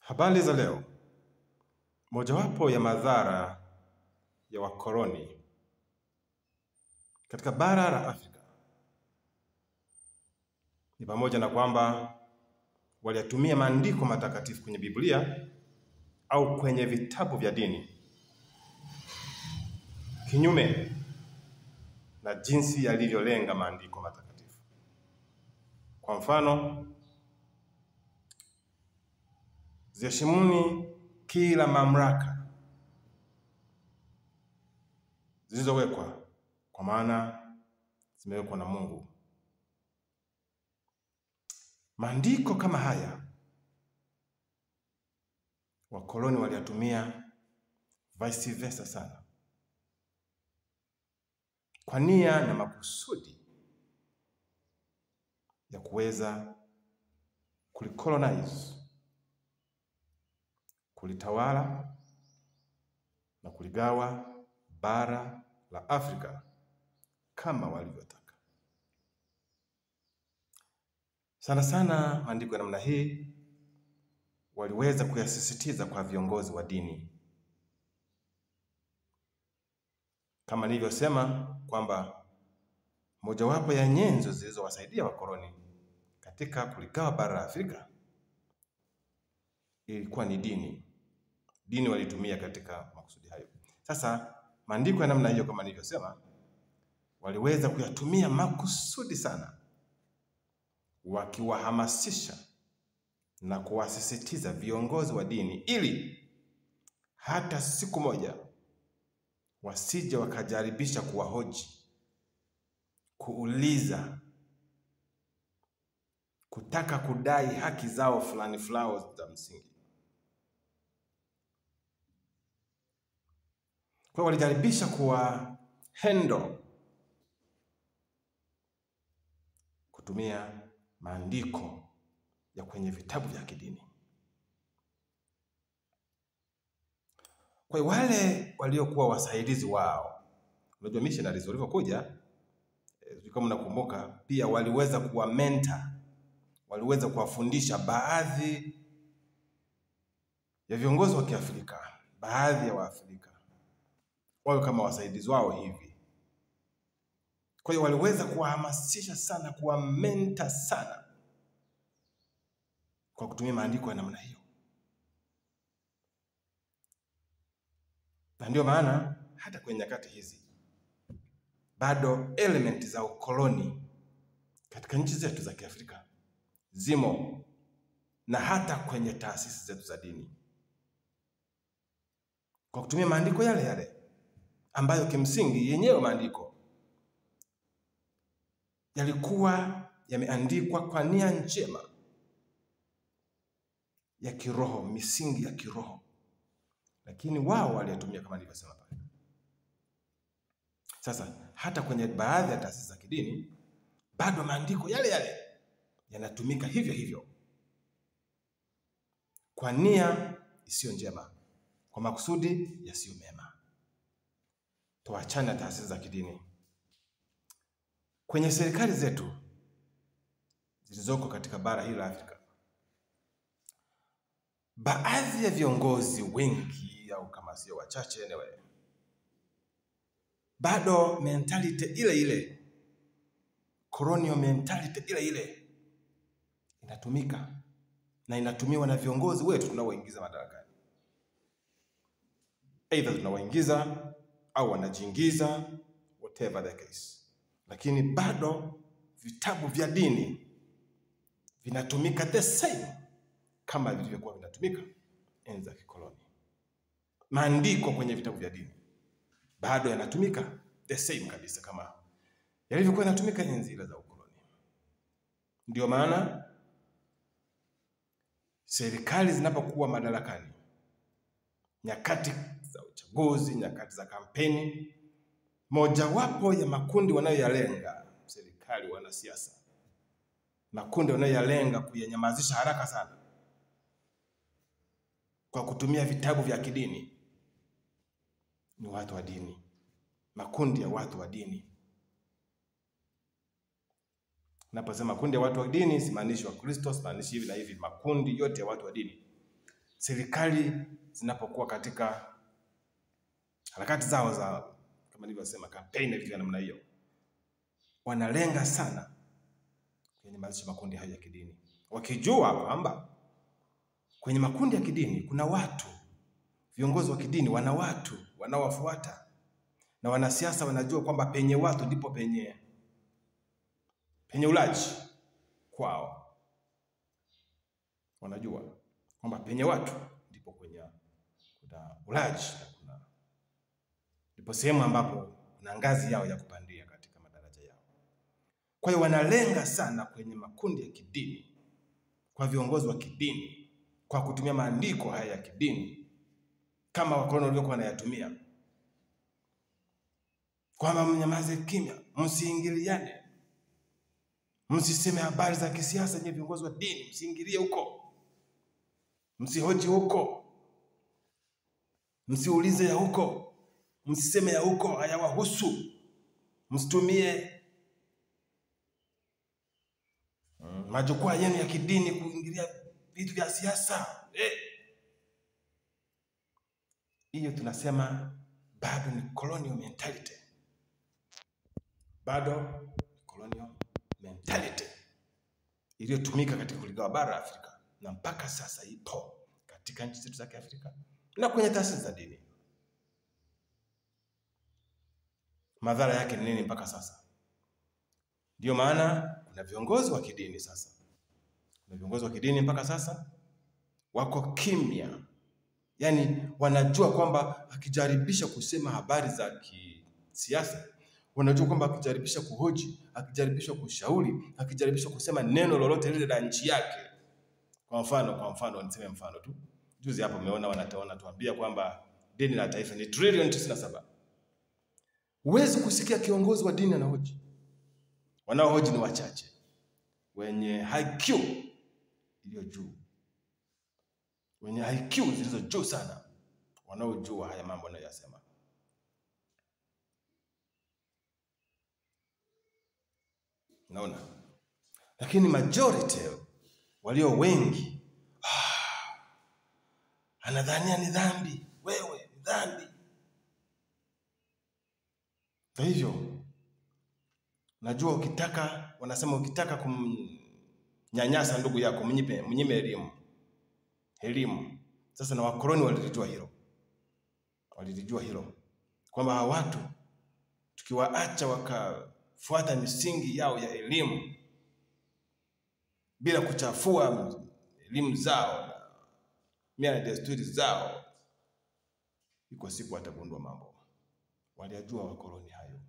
Habari za leo. Mojawapo ya madhara ya wakoloni katika bara la Afrika ni pamoja na kwamba waliyatumia maandiko matakatifu kwenye Biblia au kwenye vitabu vya dini kinyume na jinsi yalivyolenga maandiko matakatifu. Kwa mfano, ziheshimuni kila mamlaka zilizowekwa, kwa maana zimewekwa na Mungu. Maandiko kama haya wakoloni waliyatumia vice versa sana, kwa nia na makusudi ya kuweza kulicolonize, kulitawala na kuligawa bara la Afrika kama walivyotaka. Sana sana maandiko ya namna hii waliweza kuyasisitiza kwa viongozi wa dini. Kama nilivyosema kwamba mojawapo ya nyenzo zilizowasaidia wakoloni katika kuligawa bara la Afrika ilikuwa ni dini. Dini walitumia katika makusudi hayo. Sasa maandiko ya namna hiyo, kama nilivyosema, waliweza kuyatumia makusudi sana, wakiwahamasisha na kuwasisitiza viongozi wa dini ili hata siku moja wasije wakajaribisha kuwahoji, kuuliza, kutaka kudai haki zao fulani za msingi. Kwa walijaribisha handle kutumia maandiko ya kwenye vitabu vya kidini. Kwa wale waliokuwa wasaidizi wao, unajua missionaries walivyokuja, kama mnakumbuka, pia waliweza kuwa mentor, waliweza kuwafundisha baadhi ya viongozi wa Kiafrika, baadhi ya Waafrika wao kama wasaidizi wao hivi. Kwa hiyo waliweza kuwahamasisha sana, kuwa mentor sana kwa kutumia maandiko ya namna hiyo. Na ndio maana hata kwenye nyakati hizi bado element za ukoloni katika nchi zetu za Kiafrika zimo, na hata kwenye taasisi zetu za dini, kwa kutumia maandiko yale yale ambayo kimsingi yenyewe maandiko yalikuwa yameandikwa kwa nia njema ya kiroho, misingi ya kiroho, lakini wao waliyatumia kama nilivyosema pale. Sasa hata kwenye baadhi ya taasisi za kidini bado maandiko yale yale yanatumika hivyo hivyo, kwa nia isiyo njema, kwa makusudi yasiyo mema. Tuachane na taasisi za kidini. Kwenye serikali zetu zilizoko katika bara hili la Afrika, baadhi ya viongozi wengi, au kama sio wachache anyway, bado mentality ile ile, colonial mentality ile ile inatumika na inatumiwa na viongozi wetu tunaoingiza madarakani. Either tunawaingiza au wanajiingiza, whatever the case. Lakini bado vitabu vya dini vinatumika the same kama vilivyokuwa vinatumika enzi za kikoloni. Maandiko kwenye vitabu vya dini bado yanatumika the same kabisa kama yalivyokuwa yanatumika enzi za ukoloni. Ndio maana serikali zinapokuwa madarakani, nyakati za uchaguzi, nyakati za kampeni, mojawapo ya makundi wanayoyalenga serikali, wanasiasa, makundi wanayoyalenga kuyanyamazisha haraka sana kwa kutumia vitabu vya kidini ni watu wa dini, makundi ya watu wa dini. Naposema makundi ya watu wa dini, simaanishi Wakristo, simaanishi hivi na hivi, makundi yote ya watu wa dini. serikali zinapokuwa katika harakati zao za kama nilivyosema kampeni na vitu vya namna hiyo, wanalenga sana kwenye makundi haya ya kidini, wakijua kwamba kwenye makundi ya kidini kuna watu, viongozi wa kidini wana watu wanaowafuata, na wanasiasa wanajua kwamba penye watu ndipo penye ulaji kwao. Wanajua kwamba penye watu ndipo kuna ulaji, ndipo sehemu ambapo kuna ngazi yao ya kupandia katika madaraja yao. Kwa hiyo wanalenga sana kwenye makundi ya kidini, kwa viongozi wa kidini, kwa kutumia maandiko haya ya kidini kama wakoloni walivyokuwa wanayatumia, kwamba mnyamaze kimya, msiingiliane, msiseme habari za kisiasa. Nye viongozi wa dini, msiingilie huko, msihoji huko, msiulize ya huko, msiseme ya huko, hayawahusu. Msitumie majukwaa yenu ya kidini kuingilia vitu vya siasa. Hiyo tunasema bado ni colonial mentality. Bado colonial mentality iliyotumika katika kuligawa bara la Afrika, na mpaka sasa ipo katika nchi zetu za Kiafrika na kwenye taasisi za dini. Madhara yake ni nini mpaka sasa? Ndio maana kuna viongozi wa kidini sasa, kuna viongozi wa kidini mpaka sasa wako kimya. Yani wanajua kwamba akijaribisha kusema habari za kisiasa, wanajua kwamba akijaribisha kuhoji, akijaribisha kushauri, akijaribisha kusema neno lolote lile la nchi yake. Kwa mfano niseme mfano tu. Juzi hapo umeona wanatuambia kwamba deni la taifa ni trilioni 97. Huwezi kusikia kiongozi wa dini anahoji. Wanaohoji ni wachache, wenye IQ iliyo juu, wenye IQ zilizo juu sana, wanaojua haya mambo anayosema. Naona. Lakini majority walio wengi anadhania ni dhambi. Wewe ni dhambi. Kwa hivyo najua wanasema ukitaka kumnyanyasa ndugu yako mnyime elimu. Sasa na wakoloni walilijua hilo kwamba hawa watu tukiwaacha wakafuata misingi yao ya elimu bila kuchafua elimu zao na mila na desturi zao, iko siku watagundua mambo. Waliajua wakoloni hayo.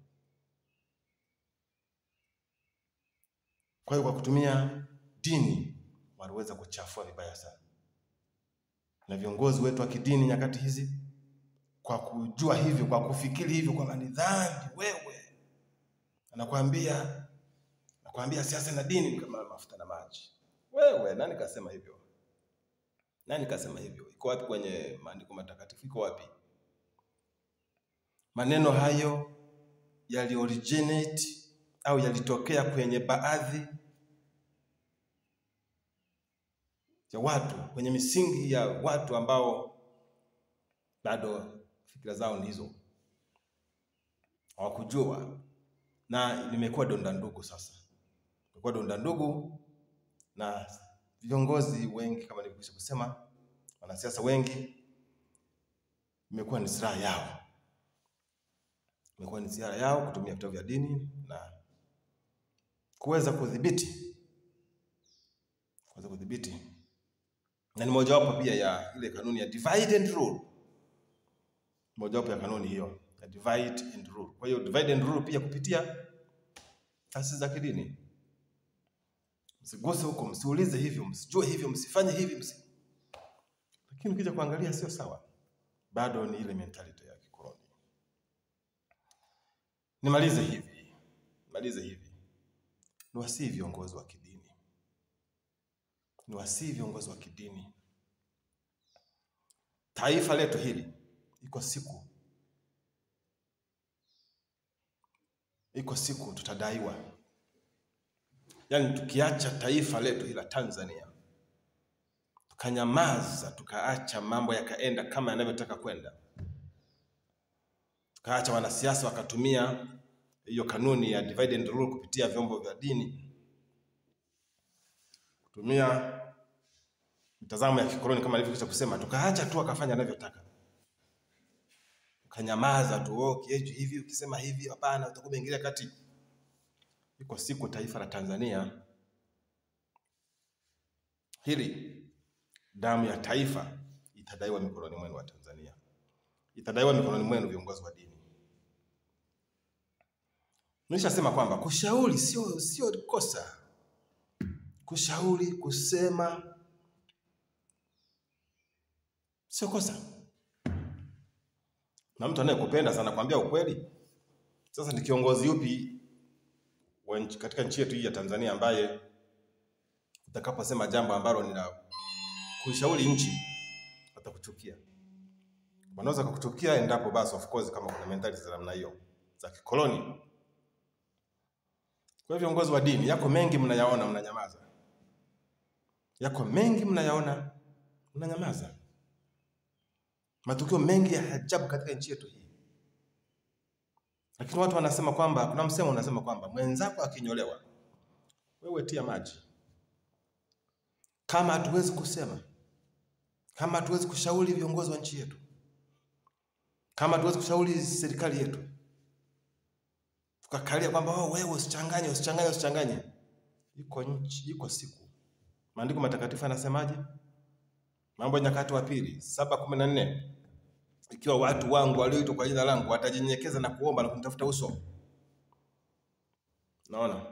Kwa hiyo kwa kutumia dini waliweza kuchafua vibaya sana. Na viongozi wetu wa kidini nyakati hizi, kwa kujua hivyo, kwa kufikiri hivyo kwamba ni dhambi, wewe anakuambia siasa na dini kama mafuta na maji. Wewe nani kasema hivyo? Nani kasema hivyo? Iko wapi kwenye maandiko matakatifu? Iko wapi? Maneno hayo yali-originate au yalitokea kwenye baadhi ya watu, kwenye misingi ya watu ambao bado fikra zao ni hizo, hawakujua, na limekuwa donda ndugu sasa. Limekuwa donda ndugu, na viongozi wengi kama nilivyokwisha kusema, wanasiasa wengi, imekuwa ni silaha yao. Imekuwa ni silaha yao kutumia vitabu vya dini na kuweza kudhibiti. Na ni mojawapo pia ya ile kanuni ya divide and rule. Mojawapo ya kanuni hiyo ya divide and rule. Kwa hiyo divide and rule pia kupitia taasisi za kidini. Msiguse huko, msiulize hivyo, msijue hivyo, msifanye hivi, Lakini ukija kuangalia sio sawa. Bado ni ile mentality ya kikoloni. Nimalize hivi. Niwasihi viongozi wa kidini. Taifa letu hili iko siku tutadaiwa. Yaani tukiacha taifa letu hili la Tanzania, tukanyamaza, tukaacha mambo yakaenda kama yanavyotaka kwenda. Tukaacha wanasiasa wakatumia hiyo kanuni ya divide and rule kupitia vyombo vya dini, kutumia mtazamo ya kikoloni kama nilivyokwisha kusema, tukaacha tu akafanya anavyotaka. Tukanyamaza tu, hivi ukisema hivi hapana utakuwa ingilia kati. Iko siku taifa la Tanzania hili, damu ya taifa itadaiwa mikononi mwenu wa Tanzania. Itadaiwa mikononi mwenu viongozi wa dini. Nilishasema kwamba kushauri sio kosa. Kushauri, kusema sio kosa. Na mtu anayekupenda sana kwambia ukweli. Sasa ni kiongozi yupi katika nchi yetu hii ya Tanzania ambaye utakaposema jambo ambalo ni la kuishauri nchi atakuchukia? Wanaweza kukuchukia endapo basi of course kama kuna mentality za namna hiyo za kikoloni. Kwa viongozi wa dini, yako mengi mnayaona mnanyamaza. Yako mengi mnayaona mnanyamaza. Matukio mengi ya ajabu katika nchi yetu hii. Lakini watu wanasema kwamba, kuna msemo unasema kwamba mwenzako akinyolewa wewe tia maji. Kama hatuwezi kusema, kama hatuwezi kushauri viongozi wa nchi yetu, kama hatuwezi kushauri serikali yetu, tukakalia kwamba wewe usichanganye. Iko siku. Maandiko matakatifu yanasemaje? Mambo ya Nyakati wa Pili 7:14, ikiwa watu wangu walioitwa kwa jina langu watajinyenyekeza na kuomba na kunitafuta uso. Naona?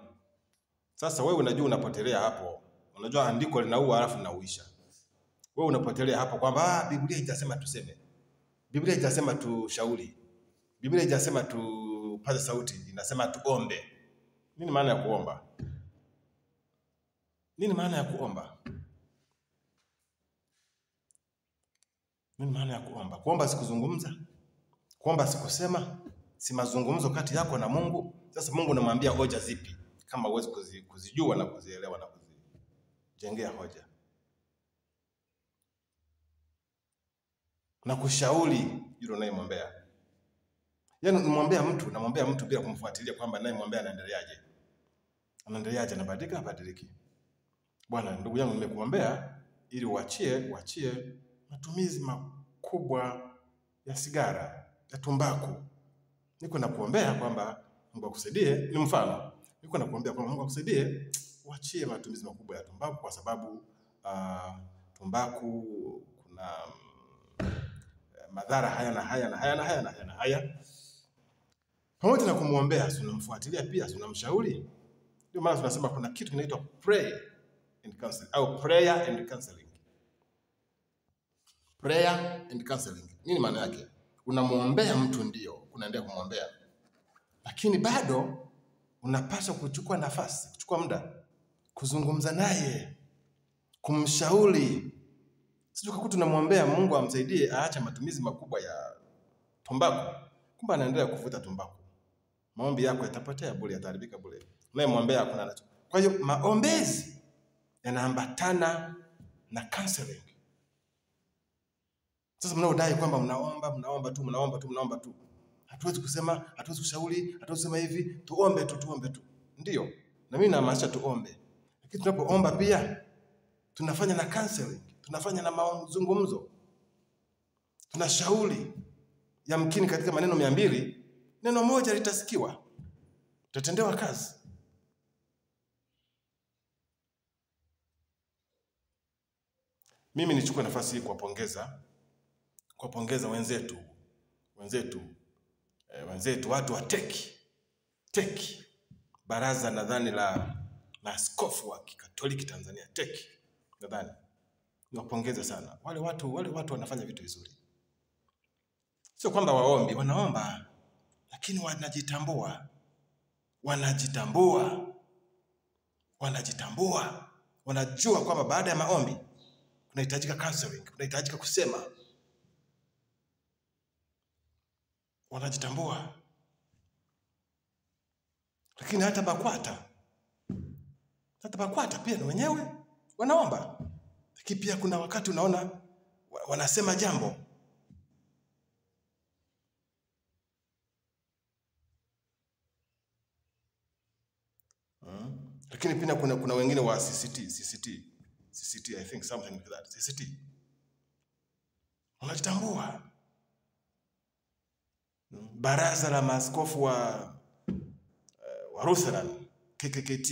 Sasa wewe unajua unapotelea hapo. Unajua andiko linaua alafu linauisha. Wewe unapotelea hapo kwamba Biblia itasema tuseme. Biblia itasema tushauri. Biblia itasema tupaze sauti, inasema tuombe. Nini maana ya kuomba? Nini maana ya kuomba? Nini maana ya kuomba? Kuomba si kuzungumza. Kuomba si kusema, si mazungumzo kati yako na Mungu. Sasa Mungu anamwambia hoja zipi kama uwezi kuzijua na kuzielewa na kuzijengea hoja? Na kushauri yule unayemwombea. Yaani namwombea mtu bila kumfuatilia kwamba anayemwombea anaendeleaje. Anaendeleaje, anabadilika badiliki. Bwana, ndugu yangu nimekuombea ili uachie matumizi makubwa ya sigara, ya tumbaku. Niko nakuombea kwamba Mungu akusaidie, ni mfano. Niko nakuombea kwamba Mungu akusaidie uachie matumizi makubwa ya tumbaku, kwa sababu tumbaku kuna madhara haya. Pamoja na kumuombea, tunamfuatilia pia, tunamshauri. Ndio maana tunasema kuna kitu kinaitwa prayer and counseling au prayer and counseling. Prayer and counseling. Nini maana yake? Unamuombea mtu, ndio unaendelea kumuombea, lakini bado unapaswa kuchukua nafasi, kuchukua muda kuzungumza naye, kumshauri. Sio kukuta tunamwombea Mungu amsaidie aache matumizi makubwa ya tumbaku, kumbe anaendelea kuvuta tumbaku. Maombi yako yatapotea bure, yataharibika bure. Unayemwombea hakuna nacho. Kwa hiyo maombezi yanaambatana na counseling. Sasa mnaodai kwamba mnaomba tu. Hatuwezi kusema, hatuwezi kushauri, hatuwezi kusema hivi, tuombe tu. Ndio. Na mimi naamsha tuombe. Lakini tunapoomba pia tunafanya na counseling, tunafanya na mazungumzo. Tunashauri. Yamkini katika maneno 200, neno moja litasikiwa. Tutatendewa kazi. Mimi nichukue nafasi hii kuwapongeza wenzetu watu wa teki baraza nadhani la askofu wa Kikatoliki Tanzania, teki nadhani. Niwapongeze sana. Wale watu wanafanya vitu vizuri. Sio kwamba wanaomba, lakini wanajitambua. Wanajua kwamba baada ya maombi kunahitajika counseling, kunahitajika kusema. Wanajitambua. Lakini hata BAKWATA pia na wenyewe wanaomba. Lakini pia kuna wakati unaona wanasema jambo lakini pia kuna wengine wa CCT I think something like that. CCT unajitambua. Baraza la maaskofu wa Lutheran KKKT,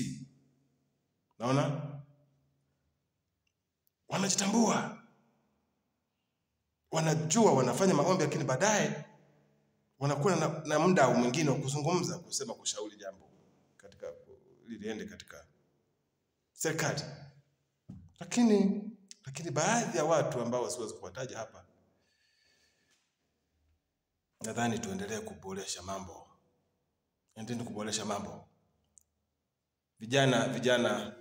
naona wanajitambua, wanajua wanafanya maombi, lakini baadaye wanakuwa na muda mwingine wa kuzungumza, kusema, kushauri jambo katika liende katika serikali. Lakini baadhi ya watu ambao siwezi kuwataja hapa, nadhani tuendelee kuboresha mambo. Endelea kuboresha mambo. Vijana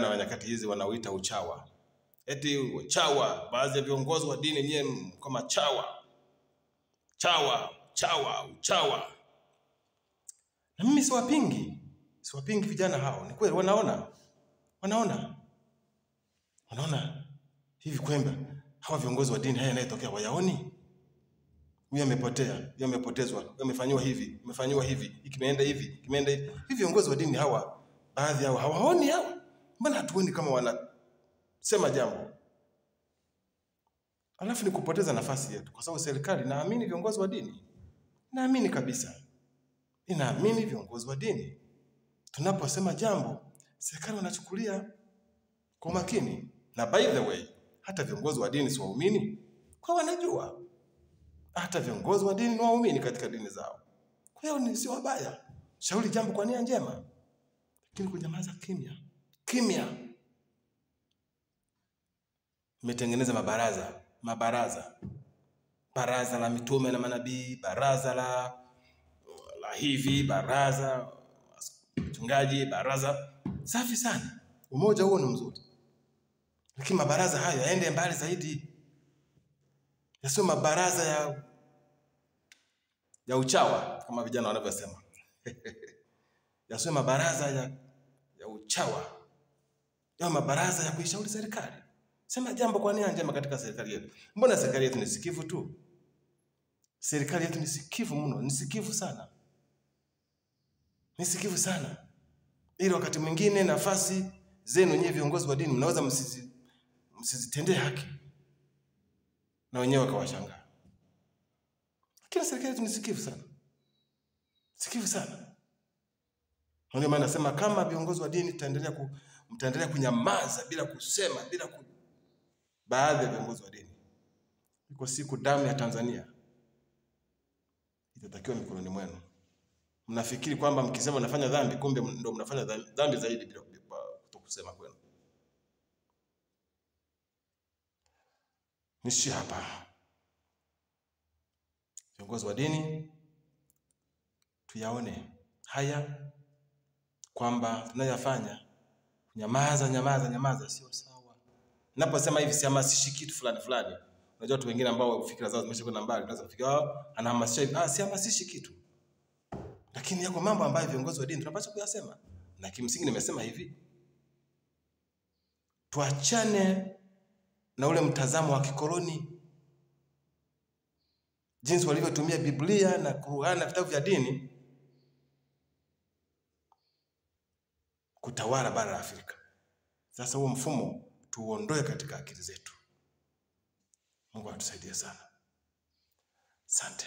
wa nyakati hizi wanauita uchawa. Eti uchawa, baadhi ya viongozi wa dini nyewe kama uchawa. Na mimi siwapingi vijana hao. Ni kweli wanaona hivi kwamba hawa viongozi wa dini haya yanayotokea wayaoni. Huyu amepotea, huyu amepotezwa, amefanywa hivi, ikimeenda hivi. Hivi viongozi wa dini hawa, baadhi yao hawaoni hao. Mbona hatuoni kama wanasema jambo? Alafu ni kupoteza nafasi yetu, kwa sababu serikali naamini viongozi wa dini. Naamini kabisa. Ninaamini viongozi wa dini. Tunaposema jambo, serikali wanachukulia kwa makini. Na by the way, hata viongozi wa dini si waumini, kwa wanajua. Hata viongozi wa dini ni waumini katika dini zao. Kwa hiyo ni si wabaya. Shauri jambo kwa nia njema. Lakini kunyamaza kimya. Mmetengeneza mabaraza. Baraza la mitume na manabii, baraza la hivi, baraza mchungaji, baraza safi sana. Umoja huo ni mzuri. Lakini mabaraza hayo yaende mbali zaidi. Yasiwe mabaraza ya uchawa kama vijana wanavyosema. Yasiwe mabaraza ya uchawa. Yawe mabaraza ya kuishauri serikali. Sema jambo kwa nia njema katika serikali yetu. Mbona serikali yetu ni sikivu tu? Serikali yetu ni sikivu mno, ni sikivu sana. Ili wakati mwingine nafasi zenu nyewe viongozi wa dini mnaweza msizitendee haki. Na wenyewe wakawashangaa. Kila serikali yetu ni sikivu sana. Ndio maana nasema kama viongozi wa dini mtaendelea kunyamaza bila kusema, baadhi ya viongozi wa dini, iko siku damu ya Tanzania itatakiwa mikononi mwenu. Mnafikiri kwamba mkisema mnafanya dhambi, kumbe ndio mnafanya dhambi zaidi bila kutokusema kwenu. Nishi hapa. Viongozi wa dini tuyaone haya kwamba tunayafanya. Nyamaza sio sawa. Ninaposema hivi sihamasishi kitu fulani. Unajua watu wengine ambao fikra zao zimeshakwenda mbali, unaweza kufikiria anahamasisha hivi. Sihamasishi kitu. Lakini yako mambo ambayo viongozi wa dini tunapaswa kuyasema. Na kimsingi nimesema hivi. Tuachane na ule mtazamo wa kikoloni. Jinsi walivyotumia Biblia na Qur'an na vitabu vya dini kutawala bara la Afrika. Sasa huo mfumo tuuondoe katika akili zetu. Mungu atusaidie sana. Asante.